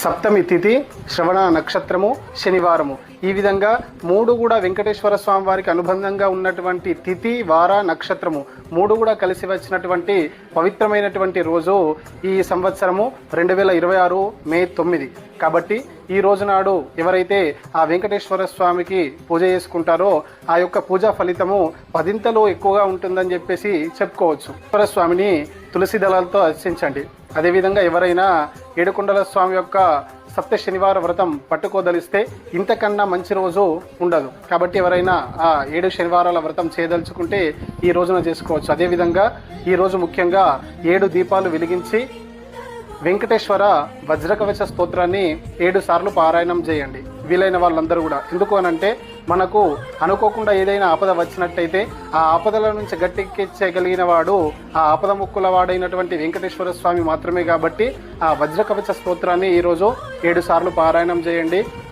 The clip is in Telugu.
సప్తమి తిథి, శ్రవణ నక్షత్రము, శనివారము. ఈ విధంగా మూడు కూడా వెంకటేశ్వర స్వామి వారికి అనుబంధంగా ఉన్నటువంటి తిథి, వార, నక్షత్రము మూడు కూడా కలిసి వచ్చినటువంటి పవిత్రమైనటువంటి రోజు ఈ సంవత్సరము 2026 మే 9. కాబట్టి ఈ రోజు నాడు ఎవరైతే ఆ వెంకటేశ్వర స్వామికి పూజ చేసుకుంటారో ఆ యొక్క పూజా ఫలితము 10ంతలు ఎక్కువగా ఉంటుందని చెప్పేసి చెప్పుకోవచ్చు. వెంకటేశ్వర స్వామిని తులసి దళాలతో అర్చించండి. అదేవిధంగా ఎవరైనా ఏడుకొండల స్వామి యొక్క సప్త శనివార వ్రతం పట్టుకోదలిస్తే ఇంతకన్నా మంచి రోజు ఉండదు. కాబట్టి ఎవరైనా ఆ 7 శనివారాల వ్రతం చేయదలుచుకుంటే ఈ రోజున చేసుకోవచ్చు. అదేవిధంగా ఈరోజు ముఖ్యంగా 7 దీపాలు వెలిగించి వెంకటేశ్వర వజ్రకవచ స్తోత్రాన్ని 7 సార్లు పారాయణం చేయండి, వీలైన వాళ్ళందరూ కూడా. ఎందుకు అనంటే మనకు అనుకోకుండా ఏదైనా ఆపద వచ్చినట్టయితే ఆ ఆపదల నుంచి గట్టెక్కించగలిగిన వాడు ఆ ఆపద ముక్కుల వాడైనటువంటి వెంకటేశ్వర స్వామి మాత్రమే. కాబట్టి ఆ వజ్రకవచ స్తోత్రాన్ని ఈరోజు 7 సార్లు పారాయణం చేయండి.